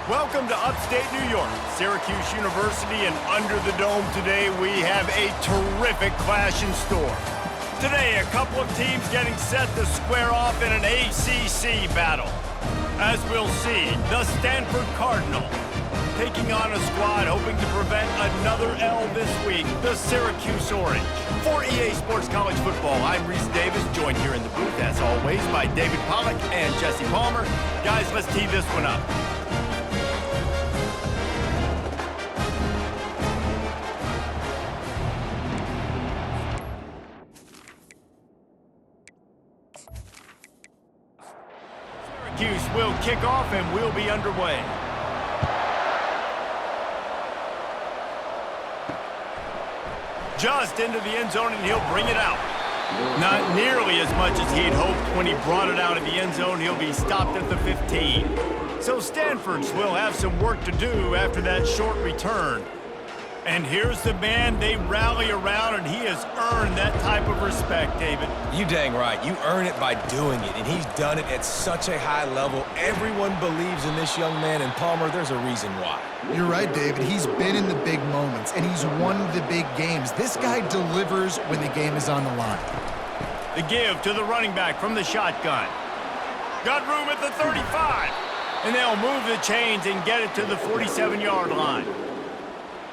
Welcome to upstate New York, Syracuse University, and under the dome today we have a terrific clash in store. Today, a couple of teams getting set to square off in an ACC battle. As we'll see, the Stanford Cardinal taking on a squad hoping to prevent another L this week, the Syracuse Orange. For EA Sports College Football, I'm Reese Davis, joined here in the booth, as always, by David Pollack and Jesse Palmer. Guys, let's tee this one up. Syracuse will kick off and we'll be underway. Just into the end zone, and he'll bring it out. Not nearly as much as he'd hoped when he brought it out of the end zone. He'll be stopped at the 15. So Stanford's will have some work to do after that short return. And here's the man they rally around, and he has earned that type of respect, David. You dang right. You earn it by doing it, and he's done it at such a high level. Everyone believes in this young man, and Palmer, there's a reason why. You're right, David. He's been in the big moments, and he's won the big games. This guy delivers when the game is on the line. The give to the running back from the shotgun. Got room at the 35, and they'll move the chains and get it to the 47-yard line.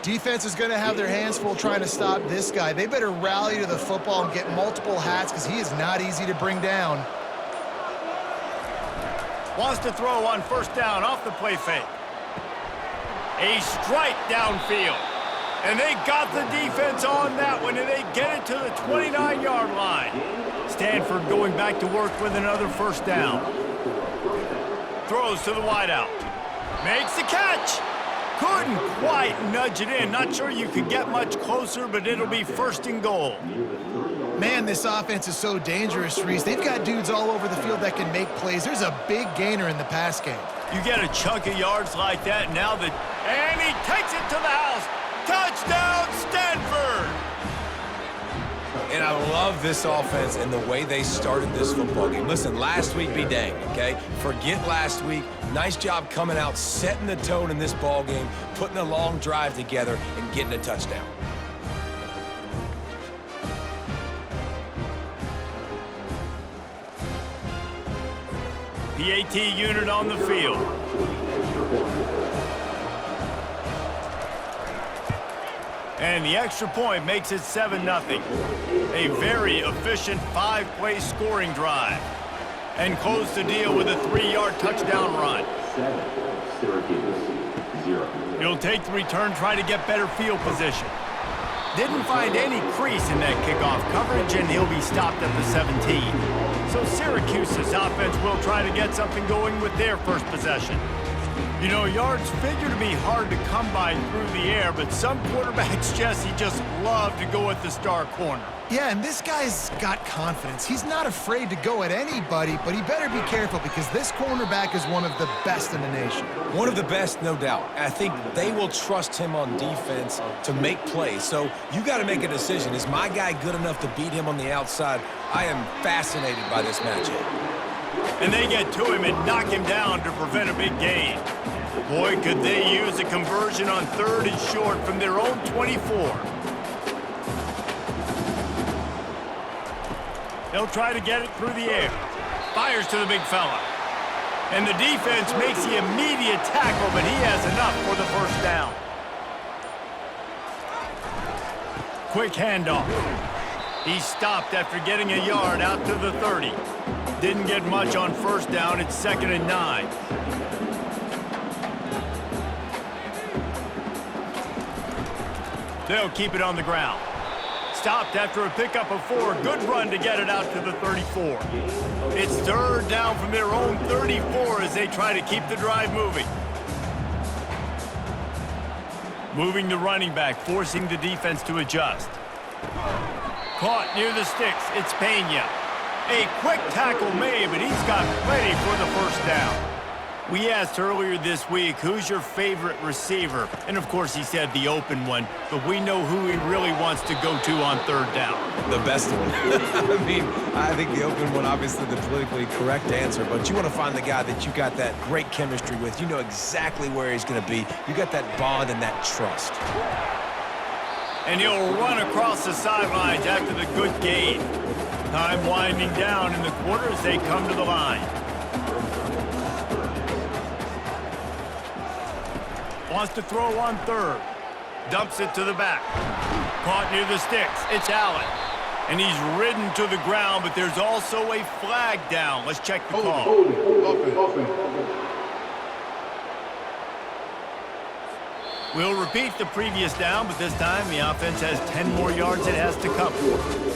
Defense is going to have their hands full trying to stop this guy. They better rally to the football and get multiple hats because he is not easy to bring down. Wants to throw on first down off the play fake. A strike downfield. And they got the defense on that one, and they get it to the 29-yard line. Stanford going back to work with another first down. Throws to the wideout. Makes the catch. Couldn't quite nudge it in. Not sure you could get much closer, but it'll be first and goal. Man, this offense is so dangerous, Reese. They've got dudes all over the field that can make plays. There's a big gainer in the pass game. You get a chunk of yards like that now that... And he takes it to the house. Touchdown, Stanford! And I love this offense and the way they started this football game. Listen, last week be danged, okay? Forget last week. Nice job coming out, setting the tone in this ball game, putting a long drive together, and getting a touchdown. PAT unit on the field. And the extra point makes it 7-0. A very efficient 5-play scoring drive. And close the deal with a 3-yard touchdown run. 7, Syracuse, 0. He'll take the return, try to get better field position. Didn't find any crease in that kickoff coverage, and he'll be stopped at the 17. So Syracuse's offense will try to get something going with their first possession. You know, yards figure to be hard to come by through the air, but some quarterbacks, Jesse, just love to go at the star corner. Yeah, and this guy's got confidence. He's not afraid to go at anybody, but he better be careful because this cornerback is one of the best in the nation. One of the best, no doubt. I think they will trust him on defense to make plays. So you got to make a decision. Is my guy good enough to beat him on the outside? I am fascinated by this matchup. And they get to him and knock him down to prevent a big gain. Boy, could they use a conversion on 3rd and short from their own 24. They'll try to get it through the air. Fires to the big fella. And the defense makes the immediate tackle, but he has enough for the first down. Quick handoff. He stopped after getting a yard out to the 30. Didn't get much on first down. It's 2nd and 9. They'll keep it on the ground. Stopped after a pickup of 4. Good run to get it out to the 34. It's 3rd down from their own 34 as they try to keep the drive moving. Moving the running back, forcing the defense to adjust. Caught near the sticks. It's Pena. A quick tackle made, but he's got plenty for the first down. We asked earlier this week, who's your favorite receiver? And of course he said the open one, but we know who he really wants to go to on third down. The best one. I think the open one, obviously the politically correct answer, but you want to find the guy that you got that great chemistry with. You know exactly where he's going to be. You got that bond and that trust. And he'll run across the sidelines after the good gain. Time winding down in the quarter as they come to the line. Wants to throw on third. Dumps it to the back. Caught near the sticks. It's Allen. And he's ridden to the ground, but there's also a flag down. Let's check the call. We'll repeat the previous down, but this time the offense has 10 more yards it has to cover.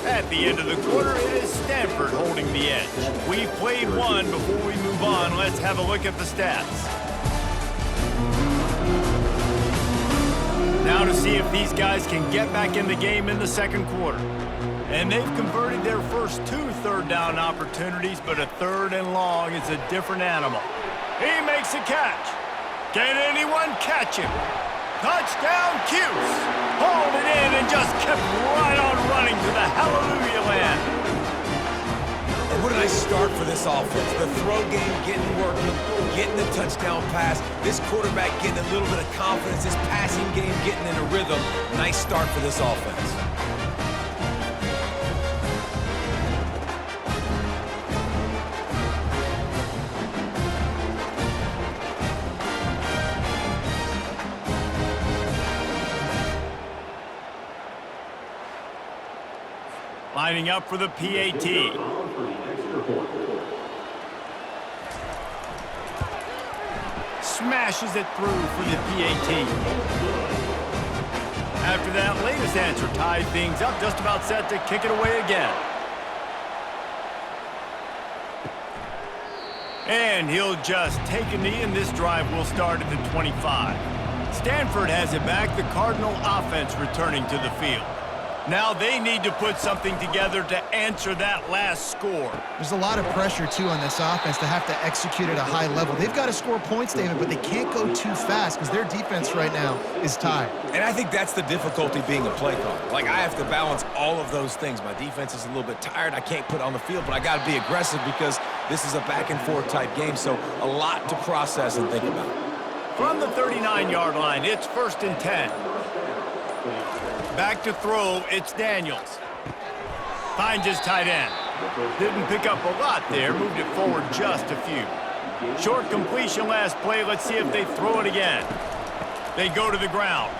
At the end of the quarter, it is Stanford holding the edge. We've played one. Before we move on, let's have a look at the stats. Now to see if these guys can get back in the game in the second quarter. And they've converted their first 2 third down opportunities, but a third and long is a different animal. He makes a catch. Can anyone catch him? Touchdown, Cuse. Hauled it in and just kept right on running to the hallelujah land. And what a nice start for this offense. The throw game getting working, getting the touchdown pass. This quarterback getting a little bit of confidence. This passing game getting in a rhythm. Nice start for this offense. Lining up for the PAT. Smashes it through for the PAT. After that latest answer tied things up, just about set to kick it away again. And he'll just take a knee, and this drive will start at the 25. Stanford has it back, the Cardinal offense returning to the field. Now they need to put something together to answer that last score. There's a lot of pressure, too, on this offense to have to execute at a high level. They've got to score points, David, but they can't go too fast because their defense right now is tired. And I think that's the difficulty being a play caller. Like, I have to balance all of those things. My defense is a little bit tired. I can't put on the field, but I got to be aggressive because this is a back-and-forth type game, so a lot to process and think about. From the 39-yard line, it's 1st and 10. Back to throw, it's Daniels. Finds his tight end. Didn't pick up a lot there, moved it forward just a few. Short completion last play, let's see if they throw it again. They go to the ground.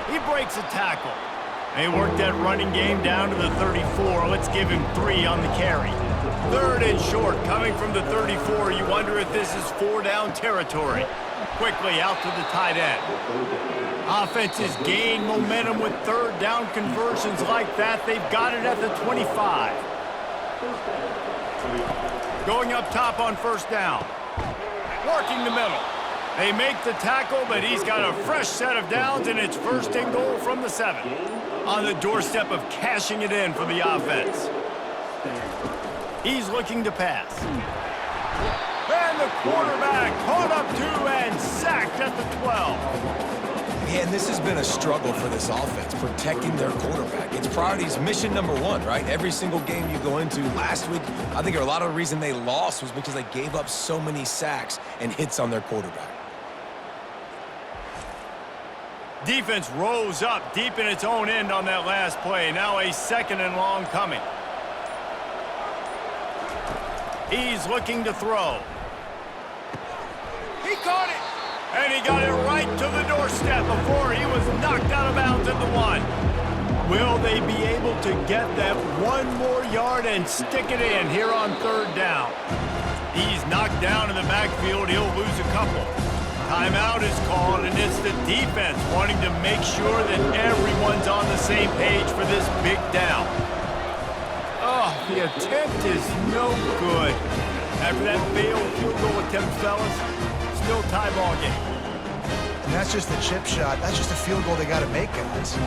He breaks a tackle. They work that running game down to the 34. Let's give him 3 on the carry. 3rd and short, coming from the 34. You wonder if this is 4-down territory. Quickly out to the tight end. Offenses gain momentum with 3rd down conversions like that. They've got it at the 25. Going up top on 1st down. Working the middle. They make the tackle, but he's got a fresh set of downs, and it's 1st and goal from the 7. On the doorstep of cashing it in for the offense. He's looking to pass. And the quarterback caught up to and sacked at the 12. Yeah, and this has been a struggle for this offense, protecting their quarterback. It's priorities, mission number 1, right? Every single game you go into. Last week, I think a lot of the reason they lost was because they gave up so many sacks and hits on their quarterback. Defense rose up deep in its own end on that last play. Now a 2nd and long coming. He's looking to throw. He caught it. And he got it right to the doorstep before he was knocked out of bounds at the 1. Will they be able to get that 1 more yard and stick it in here on 3rd down? He's knocked down in the backfield. He'll lose a couple. Timeout is called, and it's the defense wanting to make sure that everyone's on the same page for this big down. Oh, the attempt is no good. After that failed field goal attempt, fellas, still tie ball game. And that's just a chip shot. That's just a field goal they got to make, guys.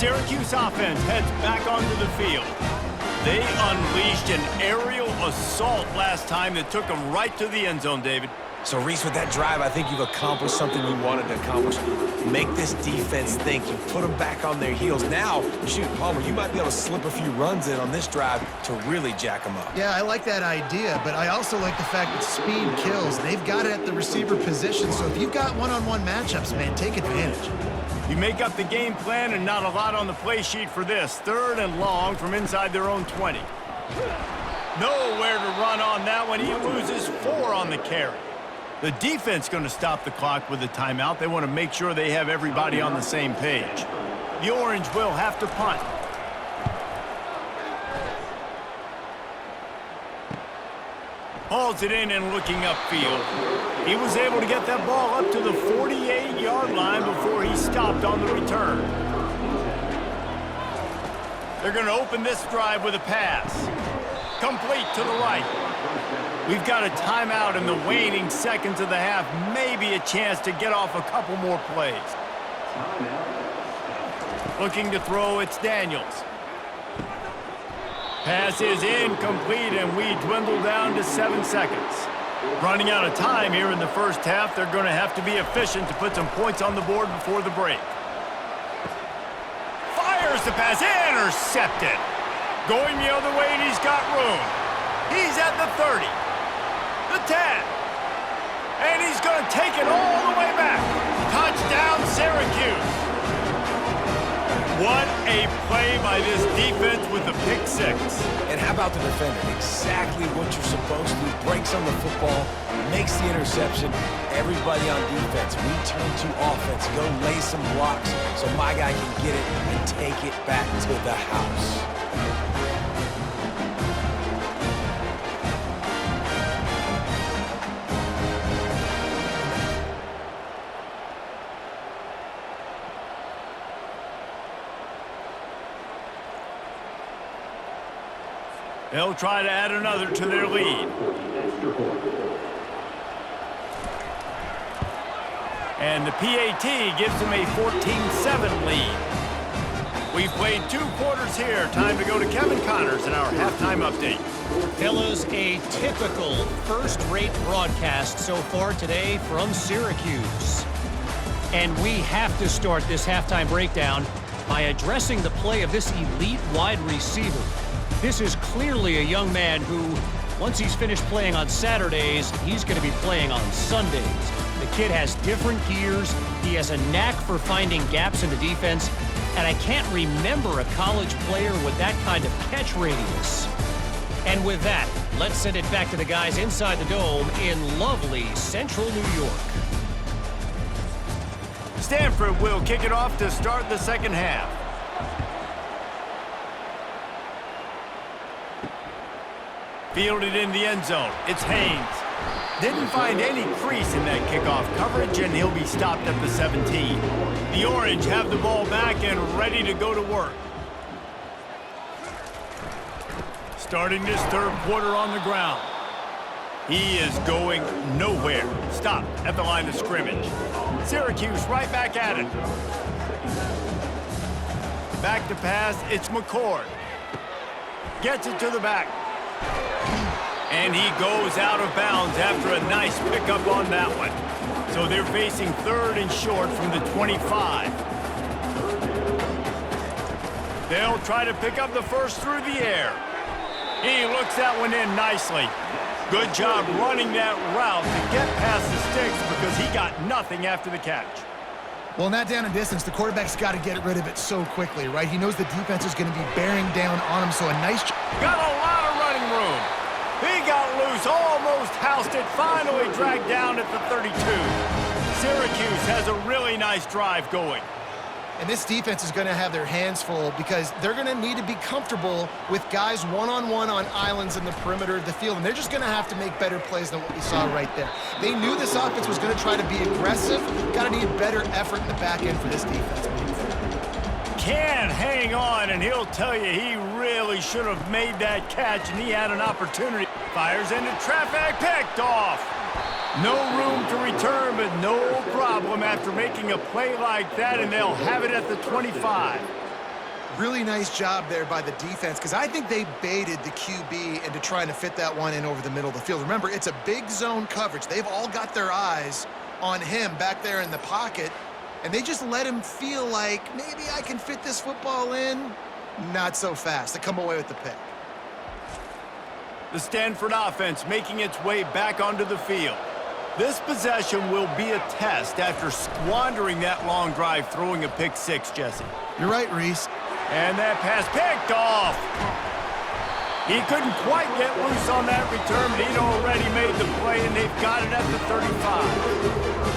Syracuse offense heads back onto the field. They unleashed an aerial assault last time that took them right to the end zone, David. So, Reese, with that drive, I think you've accomplished something you wanted to accomplish. Make this defense think. You put them back on their heels. Now, shoot, Palmer, you might be able to slip a few runs in on this drive to really jack them up. Yeah, I like that idea, but I also like the fact that speed kills. They've got it at the receiver position, so if you've got one-on-one matchups, man, take advantage. You make up the game plan and not a lot on the play sheet for this. 3rd and long from inside their own 20. Nowhere to run on that one. He loses 4 on the carry. The defense going to stop the clock with a timeout. They want to make sure they have everybody on the same page. The Orange will have to punt. Hauls it in and looking upfield. He was able to get that ball up to the 48-yard line before he stopped on the return. They're going to open this drive with a pass. Complete to the right. We've got a timeout in the waning seconds of the half. Maybe a chance to get off a couple more plays. Looking to throw, it's Daniels. Pass is incomplete, and we dwindle down to 7 seconds. Running out of time here in the first half. They're going to have to be efficient to put some points on the board before the break. Fires the pass, intercepted. Going the other way, and he's got room. He's at the 30. The 10. And he's going to take it all the way back. Touchdown, Syracuse. What a play by this defense with the pick 6. And how about the defender? Exactly what you're supposed to do. Breaks on the football, makes the interception. Everybody on defense, we turn to offense. Go lay some blocks so my guy can get it and take it back to the house. They'll try to add another to their lead. And the PAT gives them a 14-7 lead. We've played 2 quarters here. Time to go to Kevin Connors in our halftime update. Fellas, a typical first-rate broadcast so far today from Syracuse. And we have to start this halftime breakdown by addressing the play of this elite wide receiver. This is clearly a young man who, once he's finished playing on Saturdays, he's going to be playing on Sundays. The kid has different gears. He has a knack for finding gaps in the defense. And I can't remember a college player with that kind of catch radius. And with that, let's send it back to the guys inside the dome in lovely central New York. Stanford will kick it off to start the second half. Fielded in the end zone. It's Haynes. Didn't find any crease in that kickoff coverage, and he'll be stopped at the 17. The Orange have the ball back and ready to go to work. Starting this 3rd quarter on the ground. He is going nowhere. Stop at the line of scrimmage. Syracuse right back at it. Back to pass, it's McCord. Gets it to the back. And he goes out of bounds after a nice pickup on that one. So they're facing 3rd and short from the 25. They'll try to pick up the first through the air. He looks that one in nicely. Good job running that route to get past the sticks because he got nothing after the catch. Well, in that down and distance, the quarterback's got to get rid of it so quickly, right? He knows the defense is going to be bearing down on him, so a nice... Got a lot of running room. He got loose, almost housed it, finally dragged down at the 32. Syracuse has a really nice drive going. And this defense is going to have their hands full because they're going to need to be comfortable with guys one-on-one on islands in the perimeter of the field. And they're just going to have to make better plays than what we saw right there. They knew this offense was going to try to be aggressive. Got to need better effort in the back end for this defense. Can't hang on, and he'll tell you he really should have made that catch, and he had an opportunity. Fires into traffic, picked off. No room to return, but no problem after making a play like that, and they'll have it at the 25. Really nice job there by the defense, because I think they baited the QB into trying to fit that one in over the middle of the field. Remember, it's a big zone coverage. They've all got their eyes on him back there in the pocket, and they just let him feel like, maybe I can fit this football in. Not so fast. They come away with the pick. The Stanford offense making its way back onto the field. This possession will be a test after squandering that long drive, throwing a pick six, Jesse. You're right, Reese. And that pass picked off. He couldn't quite get loose on that return, but he'd already made the play, and they've got it at the 35.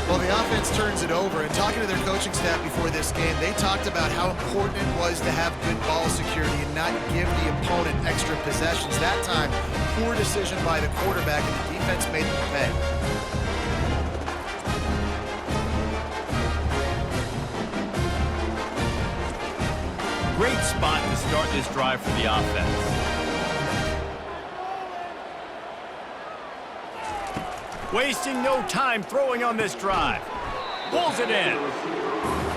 Well, the offense turns it over, and talking to their coaching staff before this game, they talked about how important it was to have good ball security and not give the opponent extra possessions. That time, poor decision by the quarterback, and the defense made them pay. Great spot to start this drive for the offense. Wasting no time throwing on this drive. Pulls it in.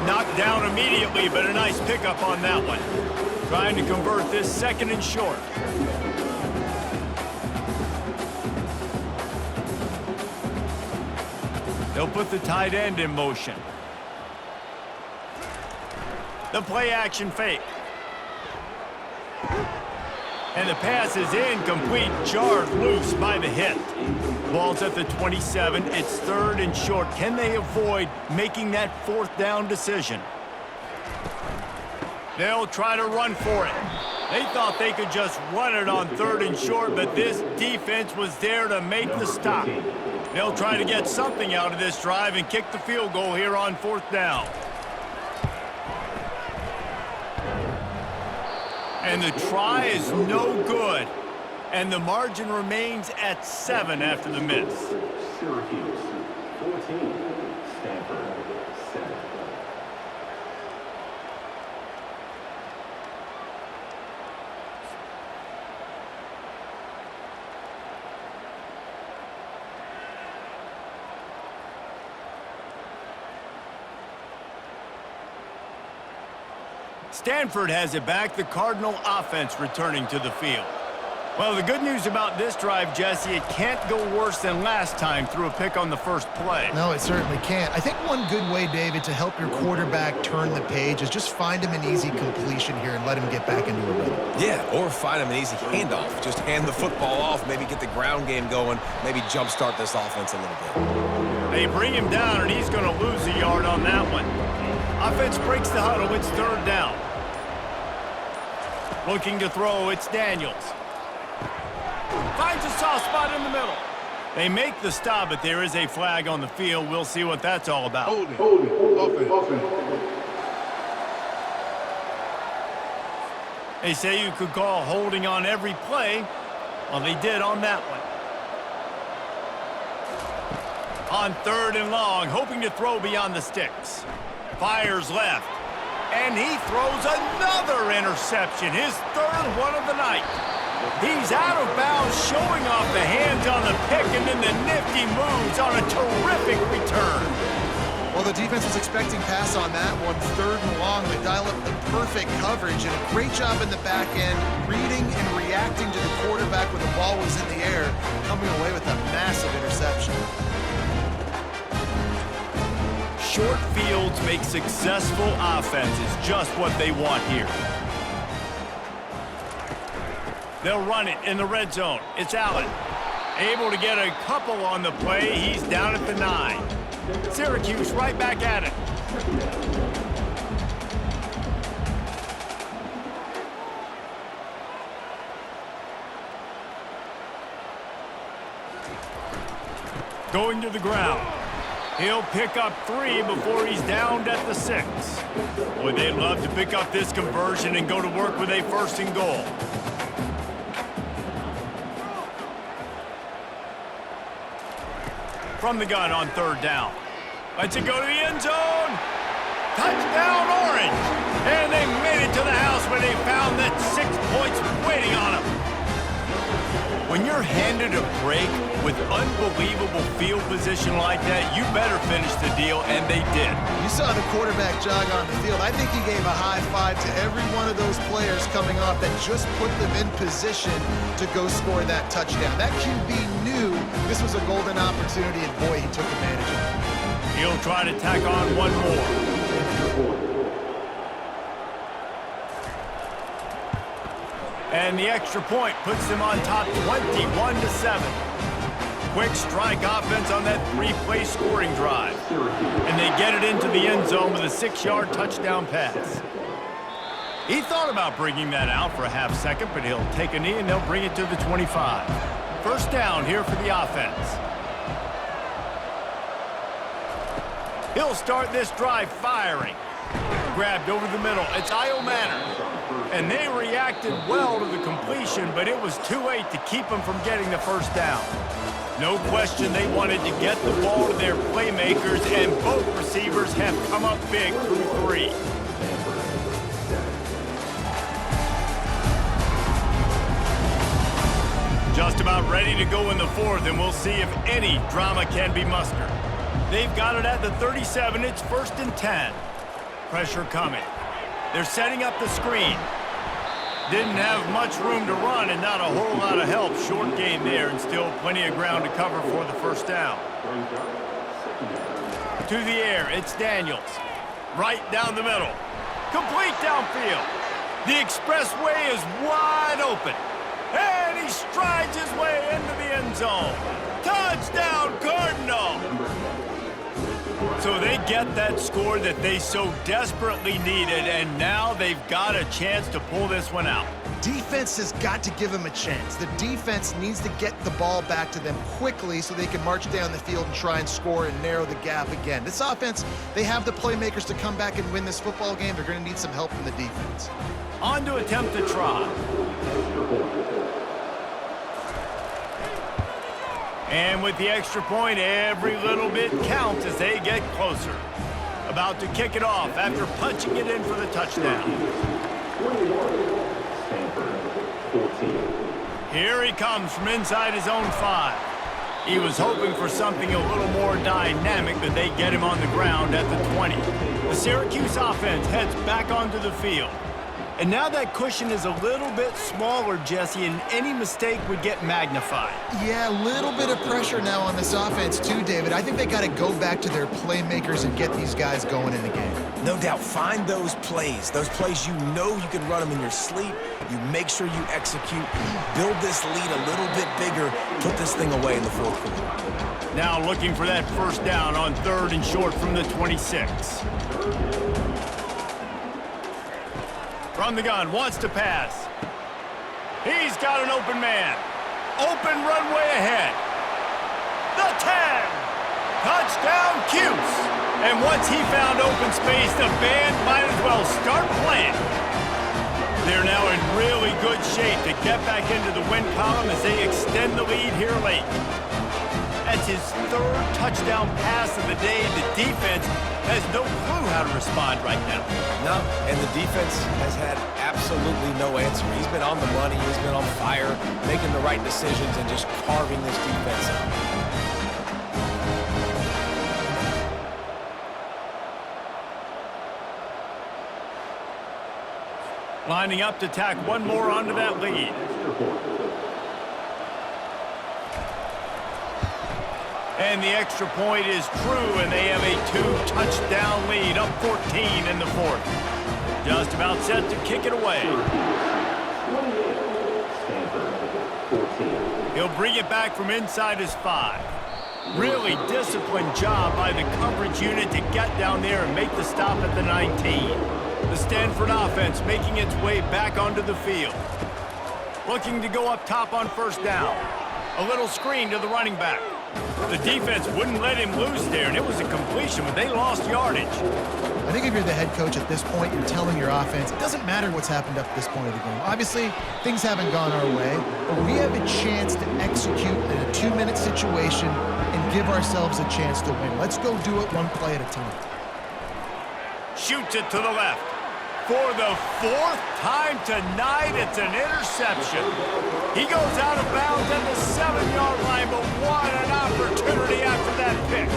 Knocked down immediately, but a nice pickup on that one. Trying to convert this second and short. They'll put the tight end in motion. The play action fake. And the pass is incomplete, jarred loose by the hit. Ball's at the 27. It's third and short. Can they avoid making that fourth down decision? They'll try to run for it. They thought they could just run it on third and short, but this defense was there to make the stop. They'll try to get something out of this drive and kick the field goal here on fourth down. And the try is no good. And the margin remains at 7 after the miss. Syracuse 14, Stanford 7. Stanford has it back, the Cardinal offense returning to the field. Well, the good news about this drive, Jesse, it can't go worse than last time through a pick on the first play. No, it certainly can't. I think one good way, David, to help your quarterback turn the page is just find him an easy completion here and let him get back into a rhythm. Yeah, or find him an easy handoff. Just hand the football off, maybe get the ground game going, maybe jumpstart this offense a little bit. They bring him down, and he's going to lose a yard on that one. Offense breaks the huddle. It's third down. Looking to throw, it's Daniels. Finds a soft spot in the middle. They make the stop, but there is a flag on the field. We'll see what that's all about. Holding. Offense. They say you could call holding on every play. Well, they did on that one. On third and long, hoping to throw beyond the sticks. Fires left. And he throws another interception, his third one of the night. He's out of bounds, showing off the hands on the pick, and then the nifty moves on a terrific return. Well, the defense was expecting pass on that one. Third and long, they dial up the perfect coverage, and a great job in the back end, reading and reacting to the quarterback when the ball was in the air, coming away with a massive interception. Short fields make successful offenses just what they want here. They'll run it in the red zone. It's Allen. Able to get a couple on the play. He's down at the 9. Syracuse right back at it. Going to the ground. He'll pick up 3 before he's downed at the 6. Boy, they'd love to pick up this conversion and go to work with a first and goal. From the gun on third down. Lets it go to the end zone. Touchdown, Orange. And they made it to the house where they found that 6 points waiting on them. When you're handed a break with unbelievable field position like that, you better finish the deal, and they did. You saw the quarterback jog on the field. I think he gave a high five to every one of those players coming off that just put them in position to go score that touchdown. That QB knew this was a golden opportunity, and boy, he took advantage of it. He'll try to tack on one more. And the extra point puts them on top 21-7. Quick strike offense on that three-play scoring drive. And they get it into the end zone with a 6-yard touchdown pass. He thought about bringing that out for a half second, but he'll take a knee and they'll bring it to the 25. First down here for the offense. He'll start this drive firing. Grabbed over the middle. It's Io Manor. And they reacted well to the completion, but it was too late to keep them from getting the first down. No question they wanted to get the ball to their playmakers, and both receivers have come up big through 3. Just about ready to go in the 4th, and we'll see if any drama can be mustered. They've got it at the 37. It's 1st and 10. Pressure coming. They're setting up the screen. Didn't have much room to run and not a whole lot of help. Short gain there and still plenty of ground to cover for the first down. To the air, it's Daniels. Right down the middle. Complete downfield. The expressway is wide open. And he strides his way into the end zone. Touchdown, Cardinal! So they get that score that they so desperately needed, and now they've got a chance to pull this one out. Defense has got to give them a chance. The defense needs to get the ball back to them quickly so they can march down the field and try and score and narrow the gap again. This offense, they have the playmakers to come back and win this football game. They're going to need some help from the defense. On to attempt the try. And with the extra point, every little bit counts as they get closer. About to kick it off after punching it in for the touchdown. Here he comes from inside his own 5. He was hoping for something a little more dynamic, but they get him on the ground at the 20. The Syracuse offense heads back onto the field. And now that cushion is a little bit smaller, Jesse, and any mistake would get magnified. Yeah, a little bit of pressure now on this offense too, David. I think they got to go back to their playmakers and get these guys going in the game. No doubt. Find those plays you know you can run them in your sleep. You make sure you execute. Build this lead a little bit bigger. Put this thing away in the 4th quarter. Now looking for that first down on 3rd and short from the 26. From the gun, wants to pass. He's got an open man. Open runway ahead. The 10. Touchdown, Cuse. And once he found open space, the band might as well start playing. They're now in really good shape to get back into the win column as they extend the lead here late. That's his 3rd touchdown pass of the day. The defense has no clue how to respond right now. No, and the defense has had absolutely no answer. He's been on the money, he's been on fire, making the right decisions and just carving this defense up. Lining up to tack one more onto that lead. And the extra point is true, and they have a 2-touchdown lead, up 14 in the 4th. Just about set to kick it away. He'll bring it back from inside his 5. Really disciplined job by the coverage unit to get down there and make the stop at the 19. The Stanford offense making its way back onto the field. Looking to go up top on first down. A little screen to the running back. The defense wouldn't let him loose there, and it was a completion, but they lost yardage. I think if you're the head coach at this point, you're telling your offense, it doesn't matter what's happened up to this point of the game. Obviously, things haven't gone our way, but we have a chance to execute in a 2-minute situation and give ourselves a chance to win. Let's go do it one play at a time. Shoots it to the left. For the fourth time tonight, it's an interception. He goes out of bounds at the 7-yard line, but what an opportunity after that pick.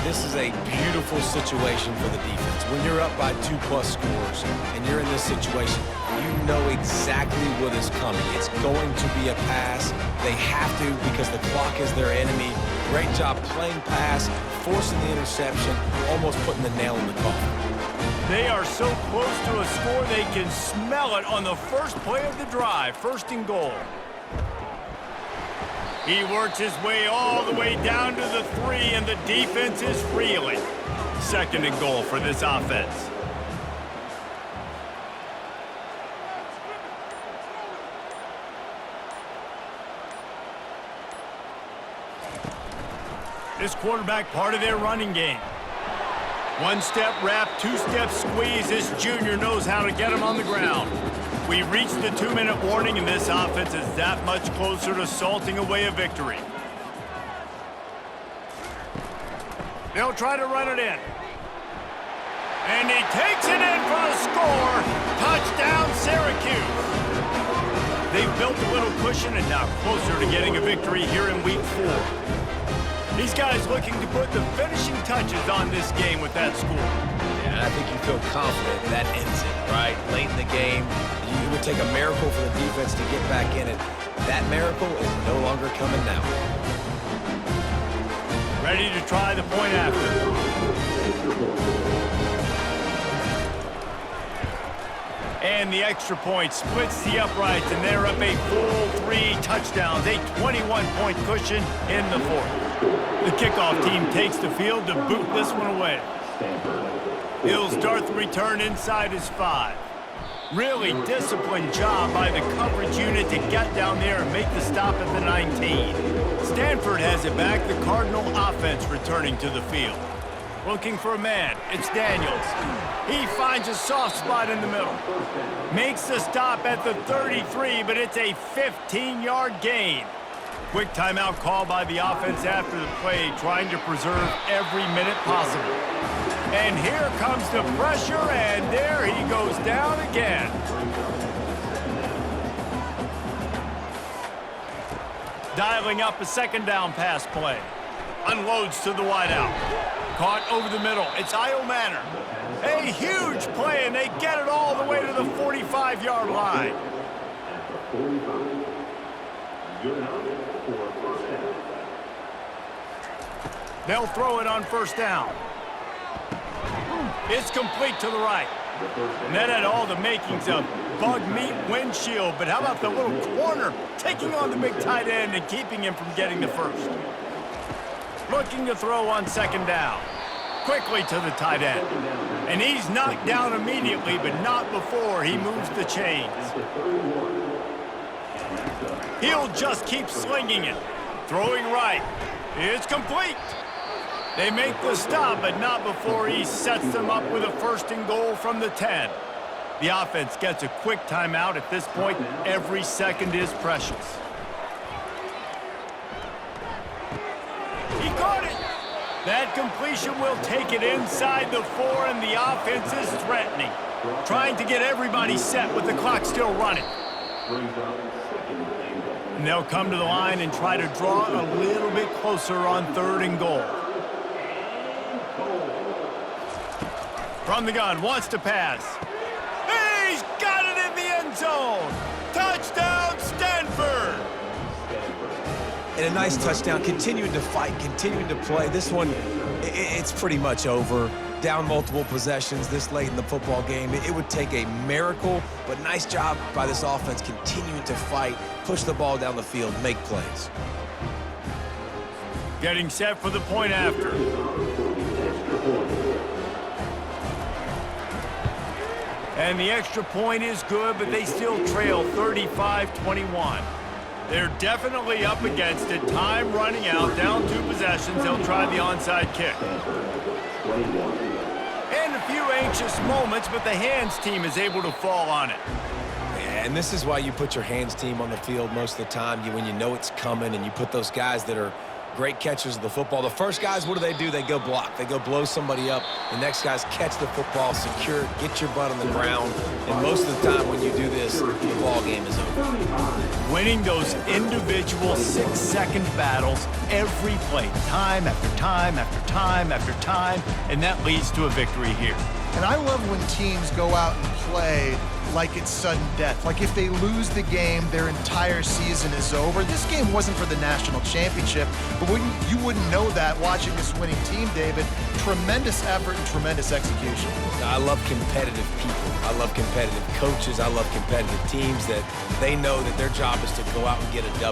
This is a beautiful situation for the defense. When you're up by 2+ scores and you're in this situation, you know exactly what is coming. It's going to be a pass. They have to because the clock is their enemy. Great job playing pass, forcing the interception, almost putting the nail in the coffin. They are so close to a score they can smell it on the first play of the drive, 1st and goal. He works his way all the way down to the 3, and the defense is reeling. 2nd and goal for this offense. This quarterback part of their running game. 1-step wrap, 2-step squeeze. This junior knows how to get him on the ground. We reached the 2-minute warning, and this offense is that much closer to salting away a victory. They'll try to run it in. And he takes it in for a score. Touchdown, Syracuse. They've built a little cushion and now closer to getting a victory here in Week 4. These guys looking to put the finishing touches on this game with that score. Yeah, and I think you feel confident that ends it, right? Late in the game, it would take a miracle for the defense to get back in it. That miracle is no longer coming now. Ready to try the point after. And the extra point splits the uprights, and they're up a full 3 touchdowns, a 21-point cushion in the 4th. The kickoff team takes the field to boot this one away. He'll start the return inside his 5. Really disciplined job by the coverage unit to get down there and make the stop at the 19. Stanford has it back, the Cardinal offense returning to the field. Looking for a man, it's Daniels. He finds a soft spot in the middle. Makes the stop at the 33, but it's a 15-yard gain. Quick timeout call by the offense after the play, trying to preserve every minute possible. And here comes the pressure, and there he goes down again. Dialing up a 2nd down pass play. Unloads to the wideout. Caught over the middle. It's Io Manor. A huge play, and they get it all the way to the 45-yard line. They'll throw it on 1st down. It's complete to the right. And that had all the makings of bug meat windshield, but how about the little corner taking on the big tight end and keeping him from getting the 1st? Looking to throw on 2nd down. Quickly to the tight end. And he's knocked down immediately, but not before he moves the chains. He'll just keep slinging it. Throwing right. It's complete. They make the stop, but not before he sets them up with a 1st and goal from the 10. The offense gets a quick timeout. At this point, every second is precious. He caught it. That completion will take it inside the 4, and the offense is threatening. Trying to get everybody set with the clock still running. And they'll come to the line and try to draw a little bit closer on 3rd and goal. From the gun, wants to pass. He's got it in the end zone. Touchdown, Stanford. And a nice touchdown, continuing to fight, continuing to play. This one, it's pretty much over. Down multiple possessions this late in the football game. It would take a miracle, but nice job by this offense continuing to fight, push the ball down the field, make plays. Getting set for the point after. And the extra point is good, but they still trail 35-21. They're definitely up against it. Time running out, down 2 possessions. They'll try the onside kick. And a few anxious moments, but the hands team is able to fall on it. And this is why you put your hands team on the field most of the time, when you know it's coming, and you put those guys that are great catchers of the football. The first guys, what do? They go block. They go blow somebody up. The next guys catch the football, secure it, get your butt on the ground. And most of the time when you do this, the ball game is over. Winning those individual 6-second battles every play, time after time after time after time, and that leads to a victory here. And I love when teams go out and play like it's sudden death. Like if they lose the game, their entire season is over. This game wasn't for the national championship, but you wouldn't know that watching this winning team, David. Tremendous effort and tremendous execution. I love competitive people. I love competitive coaches. I love competitive teams that they know that their job is to go out and get a W.